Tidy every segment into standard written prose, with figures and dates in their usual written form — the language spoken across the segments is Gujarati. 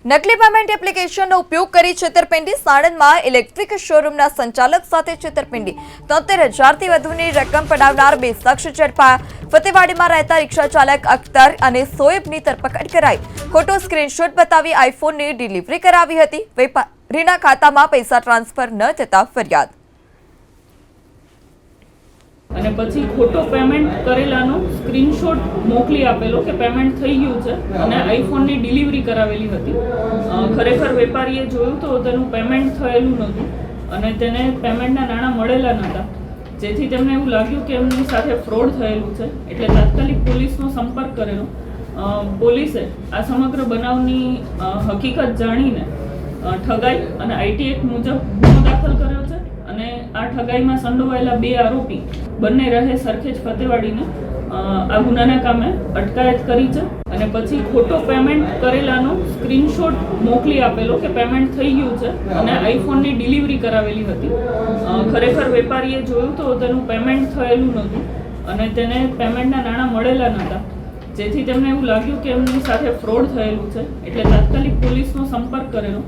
નકલી પેમેન્ટ એપ્લિકેશનનો ઉપયોગ કરી છેતરપિંડી સાણંદમાં ઇલેક્ટ્રિક શોરૂમના સંચાલક સાથે છેતરપિંડી 73,000થી વધુની રકમ પડાવનાર બે શખ્સ ઝડપાયા। ફતેવાડીમાં રહેતા રિક્ષા ચાલક અખ્તર અને સોએબની ધરપકડ કરાઈ। ખોટો સ્ક્રીનશોટ બતાવી આઈફોનની ડિલિવરી કરાવી હતી। વેપારીના ખાતામાં પૈસા ટ્રાન્સફર ન થતા ફરિયાદ। અને પછી ખોટો પેમેન્ટ કરેલાનો સ્ક્રીનશોટ મોકલી આપેલો કે પેમેન્ટ થઈ ગયું છે અને આઈફોનની ડિલિવરી કરાવેલી હતી। ખરેખર વેપારીએ જોયું તો તેનું પેમેન્ટ થયેલું નહોતું અને તેને પેમેન્ટના નાણાં મળેલા નહોતા, જેથી તેમને એવું લાગ્યું કે એમની સાથે ફ્રોડ થયેલું છે, એટલે તાત્કાલિક પોલીસનો સંપર્ક કરેલો। પોલીસે આ સમગ્ર બનાવની હકીકત જાણીને ઠગાઈ અને આઈટી એક્ટ મુજબ ગુનો દાખલ કર્યો છે અને આ ઠગાઈમાં સંડોવાયેલા બે આરોપી બંને રહે સરખેજ ફતેવાડીને આ ગુનાના કામે અટકાયત કરી છે। અને પછી ખોટો પેમેન્ટ કરેલાનો સ્ક્રીનશોટ મોકલી આપેલો કે પેમેન્ટ થઈ ગયું છે અને આઈફોનની ડિલિવરી કરાવેલી હતી। ખરેખર વેપારીએ જોયું તો તેનું પેમેન્ટ થયેલું નહોતું અને તેને પેમેન્ટના નાણાં મળેલા નહોતા, જેથી તેમને એવું લાગ્યું કે એમની સાથે ફ્રોડ થયેલું છે, એટલે તાત્કાલિક પોલીસનો સંપર્ક કરેલો।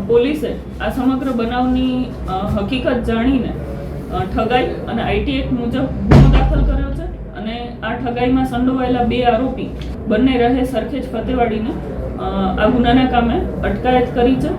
પોલીસે આ સમગ્ર બનાવની હકીકત જાણીને ઠગાઈ અને આઈટી એક્ટ મુજબ ગુનો દાખલ કર્યો છે અને આ ઠગાઈમાં સંડોવાયેલા બે આરોપી બંને રહે સરખેજ ફતેવાડીને આ ગુનાના કામે અટકાયત કરી છે।